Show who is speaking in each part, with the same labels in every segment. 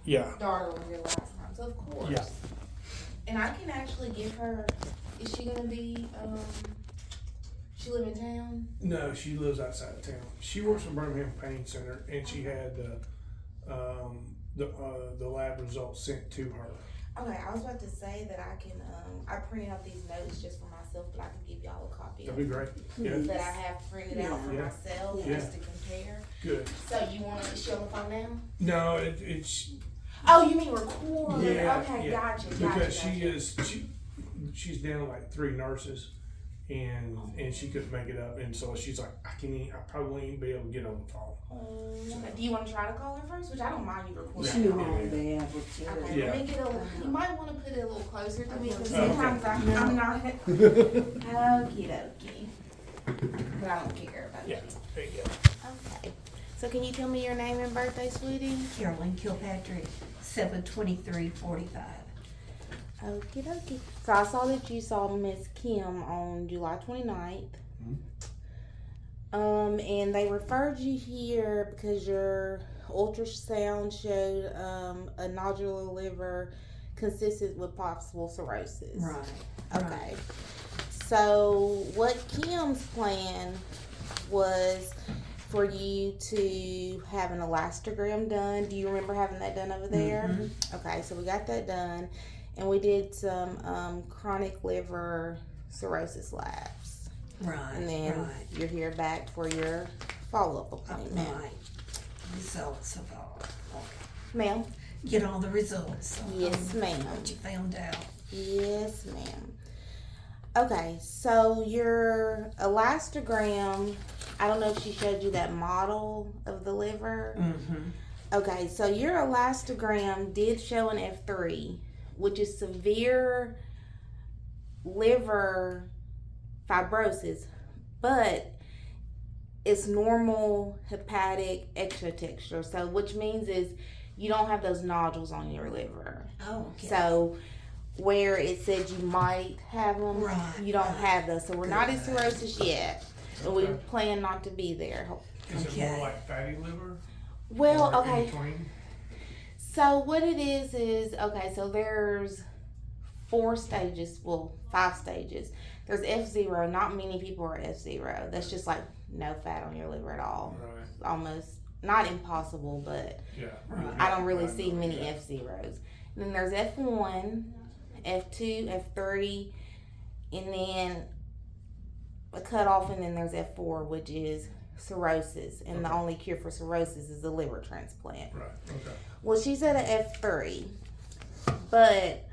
Speaker 1: daughter was here last time, so of course.
Speaker 2: Yeah.
Speaker 1: And I can actually give her. Is she gonna be? She live in town.
Speaker 2: No, she lives outside of town. She works for Birmingham Pain Center, and she had the lab results sent to her.
Speaker 1: Okay, I was about to say that I can. I printed out these notes just for myself, but I can give y'all a copy.
Speaker 2: That'd be great. Yeah.
Speaker 1: That I have printed out for
Speaker 2: Yeah.
Speaker 1: myself
Speaker 2: Yeah.
Speaker 1: just to compare.
Speaker 2: Good.
Speaker 1: So you want to show the phone now?
Speaker 2: No, it's
Speaker 1: Oh, you mean record?
Speaker 2: yeah.
Speaker 1: Okay,
Speaker 2: Yeah.
Speaker 1: gotcha.
Speaker 2: Because she's down to like 3 nurses, and she couldn't make it up, and so she's like, I probably ain't be able to get on the phone.
Speaker 1: Do you want to try to call her first? Which I don't mind you recording.
Speaker 3: She won't be able to.
Speaker 1: Okay,
Speaker 2: Yeah.
Speaker 1: let me get a little. You might want to put it a little closer to me because
Speaker 2: Okay.
Speaker 1: sometimes I'm not. Okie dokie. But I don't care about
Speaker 2: Yeah.
Speaker 1: it.
Speaker 2: There you go.
Speaker 1: Okay. So can you tell me your name and birthday, sweetie?
Speaker 3: Carolyn Kilpatrick, 7/23/45.
Speaker 1: Okie dokie. So I saw that you saw Miss Kim on July 29th. And they referred you here because your ultrasound showed a nodular liver consistent with possible cirrhosis.
Speaker 3: Right.
Speaker 1: Okay. So what Kim's plan was for you to have an elastogram done. Do you remember having that done over there?
Speaker 3: Mm-hmm.
Speaker 1: Okay, so we got that done, and we did some chronic liver cirrhosis labs.
Speaker 3: Right.
Speaker 1: And then
Speaker 3: right.
Speaker 1: you're here back for your follow-up appointment.
Speaker 3: Right. Results of all.
Speaker 1: Ma'am?
Speaker 3: Get all the results.
Speaker 1: Yes, ma'am.
Speaker 3: What you found out.
Speaker 1: Yes, ma'am. Okay, so your elastogram, I don't know if she showed you that model of the liver.
Speaker 3: Mm-hmm.
Speaker 1: Okay, so your elastogram did show an F3, which is severe liver fibrosis, but it's normal hepatic extratexture. So, which means is you don't have those nodules on your liver.
Speaker 3: Oh, okay.
Speaker 1: So, where it said you might have them,
Speaker 3: Right,
Speaker 1: you don't
Speaker 3: right.
Speaker 1: have those. So, we're not in
Speaker 3: Good.
Speaker 1: cirrhosis yet, and we
Speaker 2: Okay.
Speaker 1: plan not to be there.
Speaker 2: Is it
Speaker 3: Okay.
Speaker 2: more like fatty liver?
Speaker 1: Well,
Speaker 2: Or in
Speaker 1: okay.
Speaker 2: between?
Speaker 1: So what it is okay, so there's 4 stages, well, 5 stages. There's F0, not many people are F0. That's just like no fat on your liver at all.
Speaker 2: Right.
Speaker 1: Almost, not impossible, but
Speaker 2: Yeah.
Speaker 3: Right.
Speaker 1: I don't really
Speaker 2: Right.
Speaker 1: see many
Speaker 2: Yeah.
Speaker 1: F0s. And then there's F1, F2, F3, and then a cutoff, and then there's F4, which is cirrhosis. And the
Speaker 2: Okay.
Speaker 1: only cure for cirrhosis is a liver transplant.
Speaker 2: Right. Okay.
Speaker 1: Well, she's at a F3, but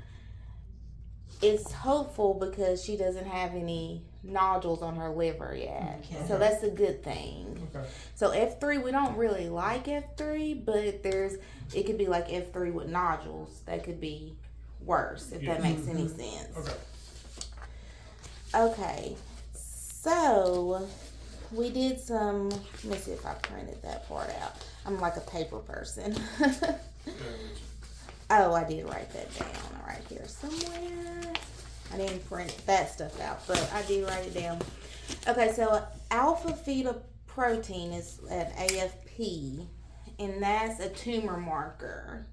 Speaker 1: it's hopeful because she doesn't have any nodules on her liver yet.
Speaker 3: Okay.
Speaker 1: So that's a good thing.
Speaker 2: Okay.
Speaker 1: So F3, we don't really like F3, but it could be like F3 with nodules. That could be worse, if
Speaker 2: Yeah.
Speaker 1: that makes any sense.
Speaker 2: Okay.
Speaker 1: Okay, so we did some, let me see if I printed that part out. I'm like a paper person. Oh, I did write that down right here somewhere. I didn't print that stuff out, but I did write it down. Okay, so alpha fetoprotein is an AFP, and that's a tumor marker.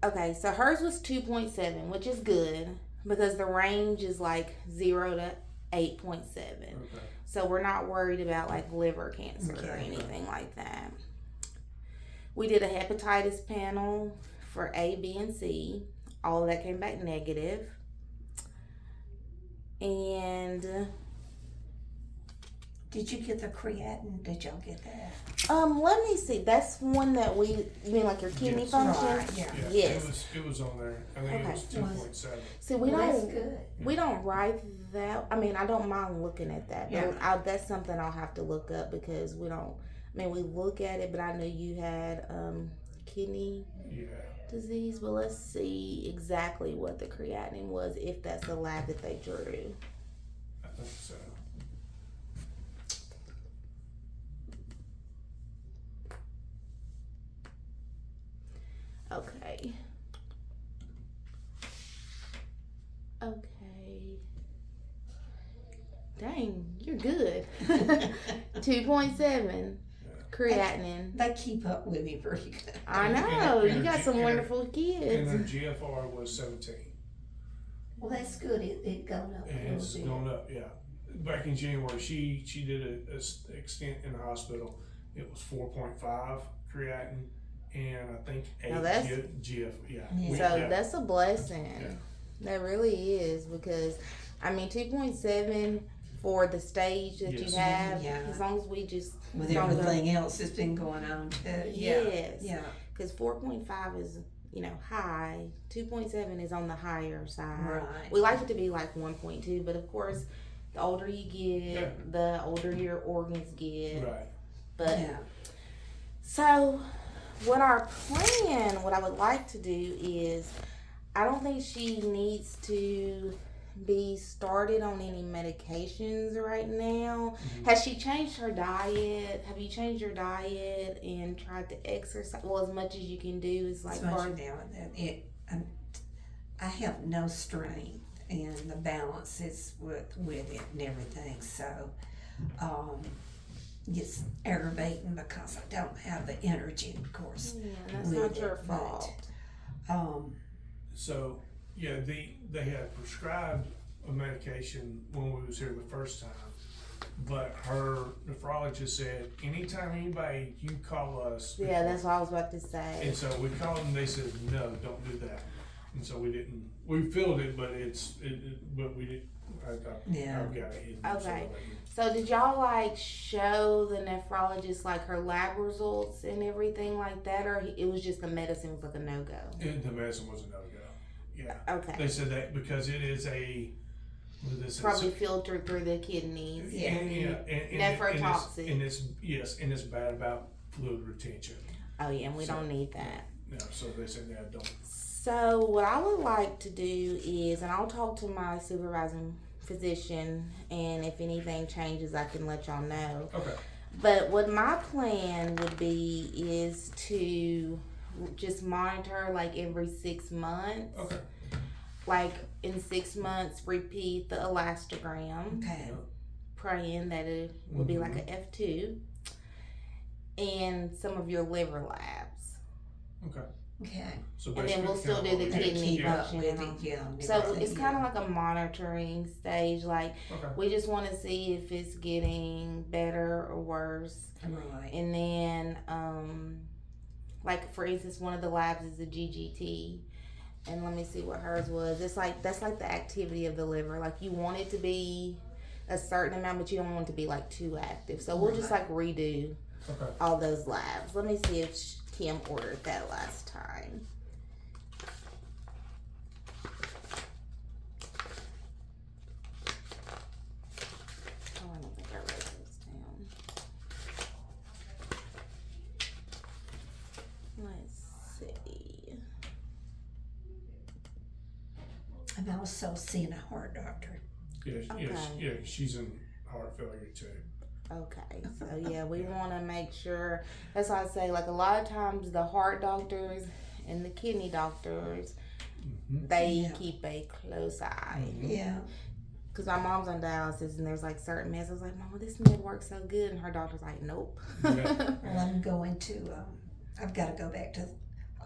Speaker 1: Okay, so hers was 2.7, which is good because the range is like 0 to 8.7.
Speaker 2: Okay.
Speaker 1: So we're not worried about like liver cancer or
Speaker 3: Okay.
Speaker 1: anything like that. We did a hepatitis panel for A, B, and C. All of that came back negative. And
Speaker 3: Did you get the creatinine? Did y'all get that?
Speaker 1: let me see. That's one that you mean like your kidney
Speaker 2: Yes.
Speaker 1: function?
Speaker 3: Right, yeah.
Speaker 2: Yeah.
Speaker 1: Yes.
Speaker 2: It was on there. I think it was
Speaker 1: Okay.
Speaker 2: 2.7.
Speaker 1: See, we
Speaker 3: Well, that's
Speaker 1: don't
Speaker 3: good.
Speaker 1: we don't write that. I mean, I don't mind looking at that, but
Speaker 3: Yeah.
Speaker 1: that's something I'll have to look up because we don't. I mean, we look at it, but I know you had kidney
Speaker 2: Yeah.
Speaker 1: disease. Well, let's see exactly what the creatinine was, if that's the lab that they drew.
Speaker 2: I think so.
Speaker 1: Okay. Okay. Dang, you're good. 2.7. creatinine.
Speaker 3: They keep up with me pretty good.
Speaker 1: I
Speaker 2: And-
Speaker 1: know,
Speaker 2: and
Speaker 1: you got some
Speaker 2: and-
Speaker 1: wonderful
Speaker 2: And
Speaker 1: kids.
Speaker 2: her GFR was 17.
Speaker 3: Well, that's good. It gone up a
Speaker 2: And
Speaker 3: little
Speaker 2: it's
Speaker 3: bit.
Speaker 2: gone up, yeah. Back in January, she did a extent in the hospital. It was 4.5 creatinine, and I think 8
Speaker 1: Now that's-
Speaker 2: GF. Yeah.
Speaker 3: Yeah.
Speaker 1: So
Speaker 2: yeah.
Speaker 1: that's a blessing.
Speaker 2: Yeah.
Speaker 1: That really is, because I mean 2.7 for the stage that
Speaker 2: Yes.
Speaker 1: you have,
Speaker 3: Yeah.
Speaker 1: as long as we just
Speaker 3: With
Speaker 1: don't go-
Speaker 3: everything else that's been going on too. Yeah.
Speaker 1: Yes.
Speaker 3: Yeah.
Speaker 1: Because 4.5 is, high. 2.7 is on the higher side.
Speaker 3: Right.
Speaker 1: We like it to be like 1.2, but of course, the older you get,
Speaker 2: Yeah.
Speaker 1: the older your organs get.
Speaker 2: Right.
Speaker 1: But
Speaker 3: Yeah.
Speaker 1: so, what I would like to do is, I don't think she needs to be started on any medications right now. Has she changed her diet? Have you changed your diet and tried to exercise? Well, as much as you can do is like
Speaker 3: So much
Speaker 1: far.
Speaker 3: now that I have no strength, and the balance is with it and everything. So, it's aggravating because I don't have the energy, of course.
Speaker 1: Yeah, that's
Speaker 3: with
Speaker 1: not your
Speaker 3: it, but,
Speaker 1: fault.
Speaker 2: So yeah, they had prescribed a medication when we was here the first time, but her nephrologist said anytime anybody you call us.
Speaker 1: Yeah, that's what I was about to say.
Speaker 2: And so we called them. They said no, don't do that. And so we didn't. We filled it, but but we didn't.
Speaker 3: Yeah.
Speaker 2: I've got it.
Speaker 1: Okay. So did y'all like show the nephrologist like her lab results and everything like that, or it was just the medicine was like a no go?
Speaker 2: The medicine was a no go. Yeah.
Speaker 1: Okay.
Speaker 2: They said that because it is a. What is this?
Speaker 1: Probably filtered through the kidneys.
Speaker 2: Yeah, and
Speaker 1: Nephrotoxic.
Speaker 2: and it's bad about fluid retention.
Speaker 1: Oh yeah, and we
Speaker 2: So-
Speaker 1: don't need that.
Speaker 2: No, so they said yeah, don't.
Speaker 1: So what I would like to do is, and I'll talk to my supervising physician, and if anything changes, I can let y'all know.
Speaker 2: Okay.
Speaker 1: But what my plan would be is to just monitor like every 6 months.
Speaker 2: Okay.
Speaker 1: Like in 6 months, repeat the elastogram,
Speaker 3: Okay.
Speaker 1: praying that it will be like a F2, and some of your liver labs.
Speaker 2: Okay.
Speaker 3: Okay.
Speaker 2: So
Speaker 1: And then we'll still do the
Speaker 2: kinda-
Speaker 1: kidney
Speaker 2: yeah.
Speaker 1: function.
Speaker 3: With it, yeah. and
Speaker 1: So
Speaker 3: everything,
Speaker 1: it's kind of
Speaker 3: yeah.
Speaker 1: like a monitoring stage. Like
Speaker 2: Okay.
Speaker 1: we just want to see if it's getting better or worse.
Speaker 3: Right.
Speaker 1: And then, like for instance, one of the labs is a GGT, and let me see what hers was. It's like that's like the activity of the liver. Like you want it to be a certain amount, but you don't want it to be like too active. So we'll just like redo
Speaker 2: Okay.
Speaker 1: all those labs. Let me see if Kim ordered that last time. Oh, I don't think I wrote those down. Let's see.
Speaker 3: I'm also seeing a heart doctor.
Speaker 2: Yeah.
Speaker 1: Okay.
Speaker 2: Yeah. She's in heart failure too.
Speaker 1: Okay, so yeah, we want to make sure. That's why I say, like, a lot of times the heart doctors and the kidney doctors,
Speaker 2: Mm-hmm.
Speaker 1: they
Speaker 3: Yeah.
Speaker 1: keep a close eye.
Speaker 3: Yeah.
Speaker 1: Because my mom's on dialysis and there's like certain meds. I was like, Mama, this med works so good. And her doctor's like, nope.
Speaker 2: Yeah.
Speaker 3: Well, I'm going to, I've got to go back to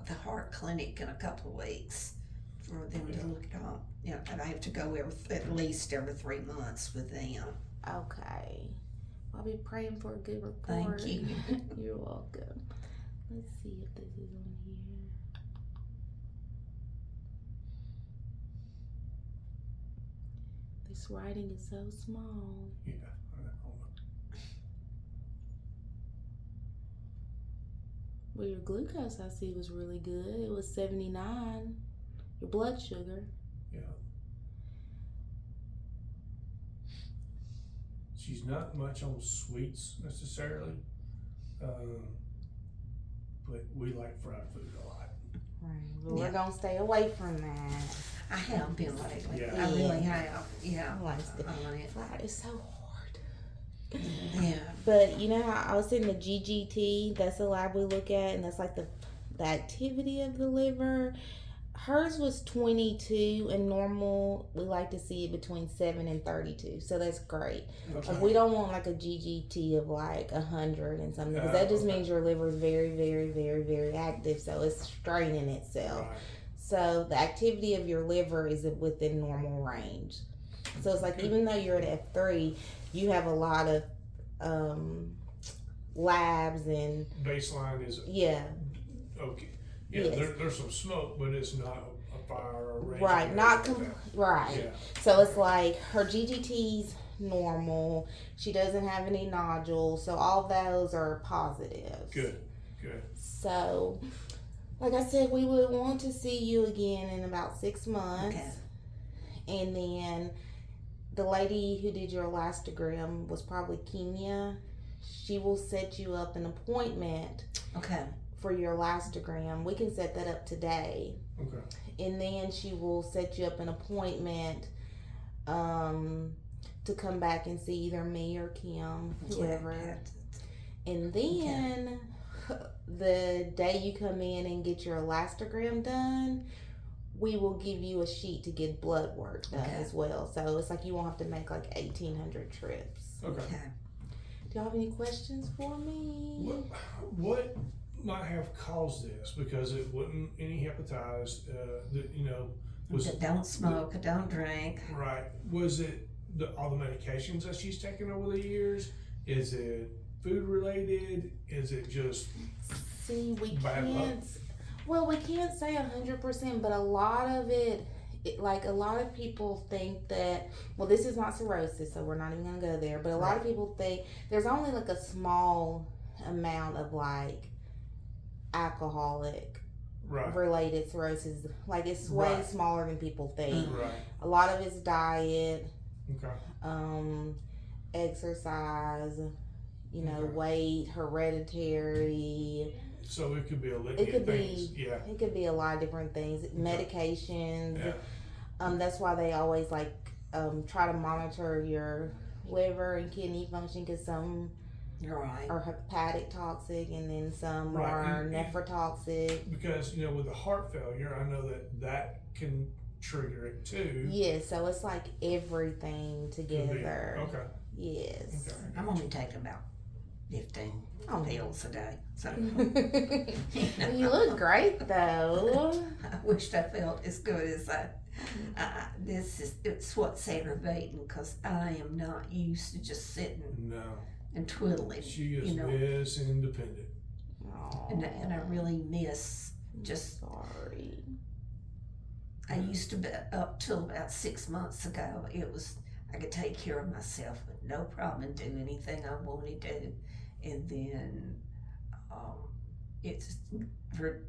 Speaker 3: the heart clinic in a couple of weeks for them to look it up. Yeah, and I have to go at least every 3 months with them.
Speaker 1: Okay. I'll be praying for a good report.
Speaker 3: Thank you.
Speaker 1: You're welcome. Let's see if this is on here. This writing is so small.
Speaker 2: Yeah.
Speaker 1: Well, your glucose I see was really good. It was 79. Your blood sugar.
Speaker 2: Yeah. She's not much on sweets necessarily, but we like fried food a lot.
Speaker 1: Right. Well,
Speaker 3: Yeah.
Speaker 1: we're gonna stay away from that.
Speaker 3: I have been lately.
Speaker 2: Yeah.
Speaker 3: I really have. Yeah.
Speaker 1: I like it.
Speaker 3: on it.
Speaker 1: Flat is so hard.
Speaker 3: Yeah.
Speaker 1: But you know how I was in the GGT, that's the lab we look at, and that's like the activity of the liver. hers was 22, and normal we like to see it between 7 and 32. So that's great.
Speaker 2: Okay.
Speaker 1: Like we don't want like a GGT of like 100 and something, because that just
Speaker 2: okay.
Speaker 1: means your liver is very, very, very, very active. So it's straining itself.
Speaker 2: Right.
Speaker 1: So the activity of your liver is within normal range. So it's like even though you're at F3, you have a lot of labs and
Speaker 2: Baseline is
Speaker 1: yeah,
Speaker 2: okay. Yeah,
Speaker 1: Yes.
Speaker 2: there's some smoke, but it's not a fire or a rage.
Speaker 1: right,
Speaker 2: or
Speaker 1: not
Speaker 2: anything like
Speaker 1: right.
Speaker 2: that. Yeah.
Speaker 1: So it's like her GGT's normal. She doesn't have any nodules, so all those are positives.
Speaker 2: Good.
Speaker 1: So, like I said, we would want to see you again in about 6 months.
Speaker 3: Okay.
Speaker 1: And then the lady who did your elastogram was probably Kenya. She will set you up an appointment
Speaker 3: Okay.
Speaker 1: for your elastogram. We can set that up today.
Speaker 2: Okay.
Speaker 1: And then she will set you up an appointment to come back and see either me or Kim, whoever.
Speaker 3: Yeah.
Speaker 1: And then the day you come in and get your elastogram done, we will give you a sheet to get blood work done
Speaker 3: Okay.
Speaker 1: as well. So it's like you won't have to make like 1,800 trips.
Speaker 2: Okay.
Speaker 3: Okay.
Speaker 1: Do y'all have any questions for me?
Speaker 2: What might have caused this? Because it wasn't any hepatitis. Was
Speaker 3: I don't smoke. I don't drink.
Speaker 2: right? Was it all the medications that she's taken over the years? Is it food related? Is it just
Speaker 1: See, we
Speaker 2: Bad luck.
Speaker 1: can't. Well, we can't say 100%, but a lot of it, like a lot of people think that. Well, this is not cirrhosis, so we're not even gonna go there. But a lot of people think there's only like a small amount of like alcoholic
Speaker 2: right?
Speaker 1: related cirrhosis. Like it's way
Speaker 2: Right.
Speaker 1: smaller than people think.
Speaker 2: Right.
Speaker 1: A lot of it's diet,
Speaker 2: Okay.
Speaker 1: exercise,
Speaker 2: Okay.
Speaker 1: weight, hereditary.
Speaker 2: So it could be a litany
Speaker 1: It could
Speaker 2: of things.
Speaker 1: be.
Speaker 2: Yeah.
Speaker 1: It could be a lot of different things. Medications.
Speaker 2: Yeah.
Speaker 1: That's why they always try to monitor your liver and kidney function, because some
Speaker 3: You're right.
Speaker 1: are hepatic toxic and then some
Speaker 2: Right,
Speaker 1: are
Speaker 2: and-
Speaker 1: nephrotoxic.
Speaker 2: Because with the heart failure, I know that can trigger it too.
Speaker 1: Yeah, so it's like everything
Speaker 2: Could be.
Speaker 1: together.
Speaker 2: Okay.
Speaker 1: Yes.
Speaker 2: Okay.
Speaker 3: I'm only taking about 15
Speaker 1: Oh.
Speaker 3: pills a day. So
Speaker 1: You look great though.
Speaker 3: I wished I felt as good as it's what's aggravating, because I am not used to just sitting
Speaker 2: No,
Speaker 3: and twiddling,
Speaker 2: she is
Speaker 3: you know,
Speaker 2: Miss Independent.
Speaker 3: and I really miss just,
Speaker 1: Sorry.
Speaker 3: I used to be up till about 6 months ago, I could take care of myself with no problem and do anything I wanted to do. And then it's for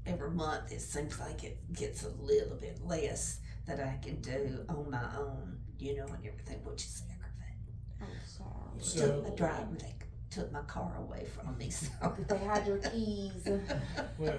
Speaker 3: every month it seems like it gets a little bit less that I can do on my own, and everything, which is aggravating.
Speaker 1: I'm sorry.
Speaker 2: So-
Speaker 3: Took my driving, they took my car away from me, so.
Speaker 1: They had your keys.
Speaker 2: Well,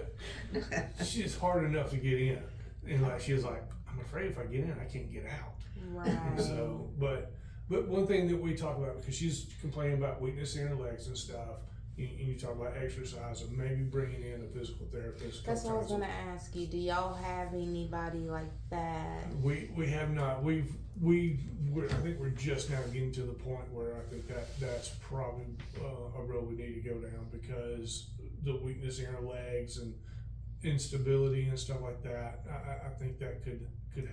Speaker 2: she's hard enough to get in, and like she was like, I'm afraid if I get in, I can't get out.
Speaker 1: Right.
Speaker 2: So, but one thing that we talk about, because she's complaining about weakness in her legs and stuff, and you talk about exercise and maybe bringing in a physical therapist.
Speaker 1: That's what I was
Speaker 2: sometimes.
Speaker 1: gonna ask you. Do y'all have anybody like that?
Speaker 2: We have not. I think we're just now getting to the point where I think that's probably a road we need to go down, because the weakness in her legs and instability and stuff like that. I think that could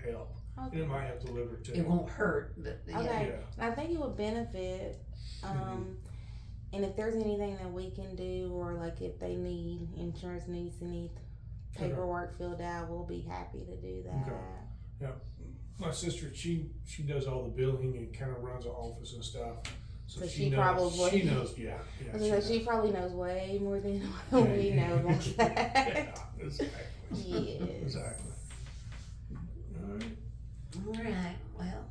Speaker 2: help. And
Speaker 1: Okay.
Speaker 2: it might help the liver too.
Speaker 3: It won't hurt, but yeah.
Speaker 1: Okay.
Speaker 2: Yeah.
Speaker 1: I think it would benefit. And if there's anything that we can do, or like if they need insurance needs any paperwork filled out, we'll be happy to do that.
Speaker 2: Okay. My sister, she does all the billing and kind of runs the office and stuff.
Speaker 1: So
Speaker 2: she
Speaker 1: she
Speaker 2: knows,
Speaker 1: probably-
Speaker 2: she knows. Yeah.
Speaker 1: I was gonna say, she probably knows way more than we know about that.
Speaker 2: Yeah, exactly.
Speaker 1: Yes.
Speaker 2: Exactly. All right.
Speaker 3: All right, well,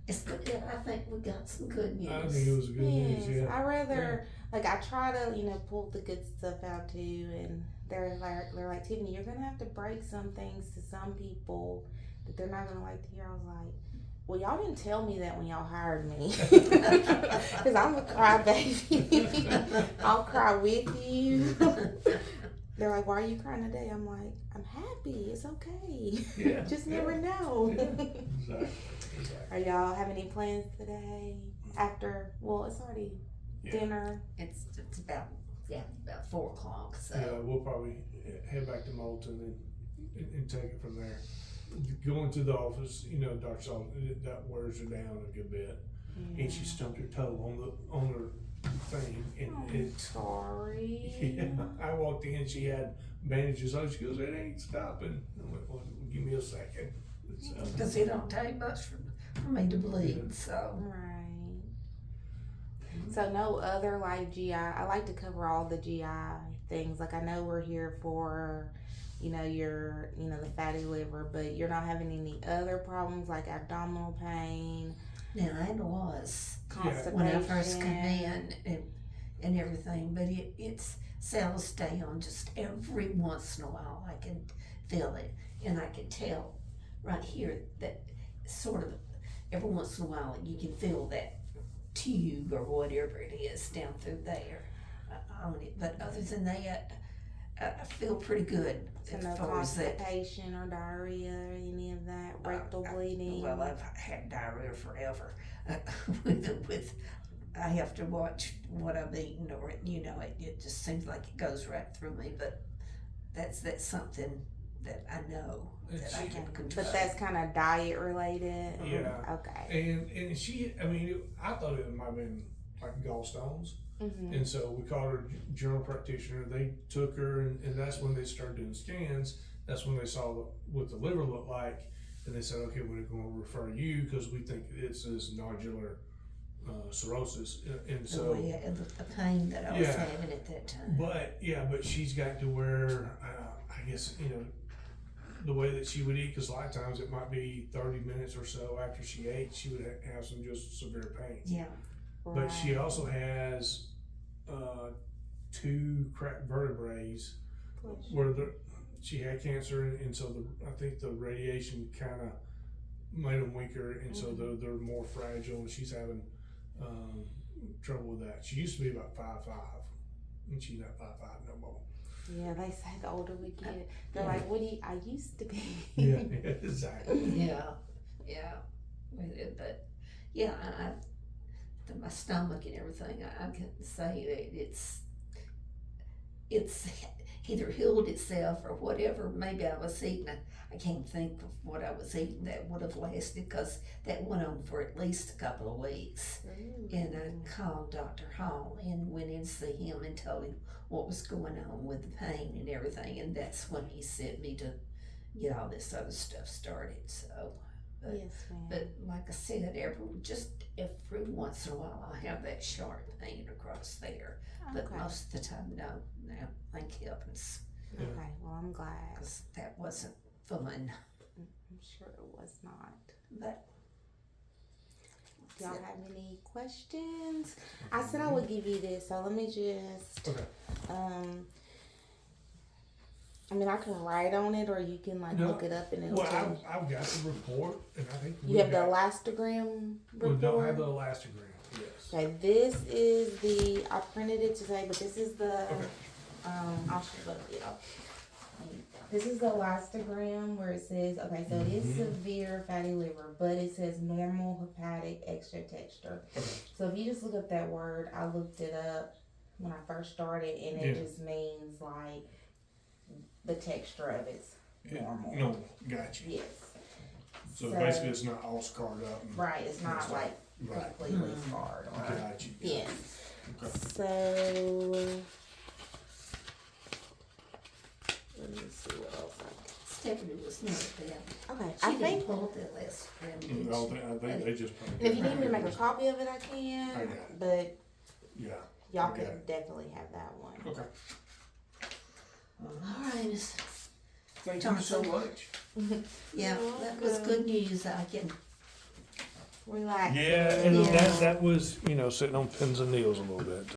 Speaker 3: it's good. I think we got some good news.
Speaker 2: I think it was good news.
Speaker 1: Yes,
Speaker 2: Yeah.
Speaker 1: I rather I try to pull the good stuff out too, and they're like, Tiffany, you're gonna have to break some things to some people that they're not gonna like to hear. I was like, well, y'all didn't tell me that when y'all hired me, because I'm a crybaby. I'll cry with you. They're like, why are you crying today? I'm like, I'm happy. It's okay.
Speaker 2: Yeah,
Speaker 1: Just
Speaker 2: yeah.
Speaker 1: never know.
Speaker 2: Exactly.
Speaker 1: Are y'all having any plans today? After, well, it's already
Speaker 2: Yeah.
Speaker 1: dinner.
Speaker 3: It's about 4 o'clock. So
Speaker 2: Yeah, we'll probably head back to Moulton and take it from there. Going to the office, Dr. Sullivan, that wears her down a good bit. And she stumped her toe on her thing, and
Speaker 1: I'm
Speaker 2: it's
Speaker 1: sorry.
Speaker 2: yeah. I walked in, she had bandages on. She goes, "It ain't stopping." I went, "Well, give me a second." So,
Speaker 3: because it don't take much for me to bleed. So
Speaker 1: Right. So no other like GI. I like to cover all the GI things. Like I know we're here for, the fatty liver, but you're not having any other problems like abdominal pain,
Speaker 3: now it was
Speaker 1: constipation.
Speaker 3: when I first come in and everything, but it settles down just every once in a while. I can feel it, and I can tell right here that sort of every once in a while you can feel that tube or whatever it is down through there on it. But other than that, I feel pretty good
Speaker 1: So
Speaker 3: as
Speaker 1: no
Speaker 3: far as that.
Speaker 1: constipation or diarrhea or any of that. Rectal bleeding.
Speaker 3: Well, I've had diarrhea forever. with I have to watch what I'm eating, or it just seems like it goes right through me. But that's something that I know that I can control.
Speaker 1: But that's kind of diet related.
Speaker 2: Yeah.
Speaker 1: Okay.
Speaker 2: And she, I thought it might have been like gallstones.
Speaker 1: Mm-hmm.
Speaker 2: And so we called her general practitioner. They took her, and that's when they started doing scans. That's when they saw what the liver looked like, and they said, "Okay, we're going to refer you because we think it's this nodular cirrhosis." And so,
Speaker 3: the pain that I was having at that time.
Speaker 2: but she's got to where I guess the way that she would eat, because a lot of times it might be 30 minutes or so after she ate, she would have some just severe pain.
Speaker 3: Yeah.
Speaker 2: But she also has 2 cracked vertebrae where she had cancer, and so I think the radiation kind of made them weaker, and so they're more fragile, and she's having trouble with that. She used to be about 5'5", and she's not 5'5" no more.
Speaker 1: Yeah, they say the older we get, they're like, "What I used to be."
Speaker 2: Yeah, exactly.
Speaker 3: Yeah. With it, but yeah, my stomach and everything, I can say that it's either healed itself or whatever. Maybe I was eating, I can't think of what I was eating that would have lasted, because that went on for at least a couple of weeks. And I called Dr. Hall and went in to see him and told him what was going on with the pain and everything, and that's when he sent me to get all this other stuff started. So
Speaker 1: Yes, ma'am.
Speaker 3: but like I said, every once in a while I have that sharp pain across there. But
Speaker 1: Okay.
Speaker 3: most of the time, no. Thank heavens,
Speaker 1: Okay. Well, I'm glad.
Speaker 3: because that wasn't fun.
Speaker 1: I'm sure it was not.
Speaker 3: But
Speaker 1: Do y'all have any questions? I said I would give you this, so let me just.
Speaker 2: Okay.
Speaker 1: I can write on it, or you can
Speaker 2: No.
Speaker 1: look it up and it'll
Speaker 2: Well,
Speaker 1: tell you.
Speaker 2: I've got the report, and I think
Speaker 1: You have the elastogram
Speaker 2: We
Speaker 1: report?
Speaker 2: don't have the elastogram. Yes.
Speaker 1: Okay, this is I printed it today, but this is the,
Speaker 2: Okay.
Speaker 1: I'll show it, y'all. This is the elastogram where it says, okay, so it is severe fatty liver, but it says normal hepatic extra texture. So if you just look up that word, I looked it up when I first started, and it just means like the texture of it's normal.
Speaker 2: No, got you.
Speaker 1: Yes.
Speaker 2: So basically, it's not all scarred up.
Speaker 1: Right, it's not
Speaker 2: It's
Speaker 1: like
Speaker 2: Right.
Speaker 1: completely scarred. Or,
Speaker 2: Got you.
Speaker 1: yes.
Speaker 2: Okay.
Speaker 1: So let me see what else.
Speaker 3: Stephanie was not there.
Speaker 1: Okay,
Speaker 3: She
Speaker 1: I
Speaker 3: didn't
Speaker 1: think
Speaker 3: pull the last round, did
Speaker 2: I
Speaker 3: she?
Speaker 2: think they just.
Speaker 1: if you need me to make a copy of it, I can.
Speaker 2: I got it.
Speaker 1: But
Speaker 2: Yeah.
Speaker 1: y'all
Speaker 2: Okay.
Speaker 1: can definitely have that one.
Speaker 2: Okay.
Speaker 3: All right, Miss.
Speaker 2: Thank you so much.
Speaker 3: Yeah,
Speaker 1: You're
Speaker 3: that was
Speaker 1: welcome.
Speaker 3: good news. I can.
Speaker 1: Relax.
Speaker 2: Yeah, and
Speaker 3: Yeah.
Speaker 2: that was sitting on pins and needles a little bit.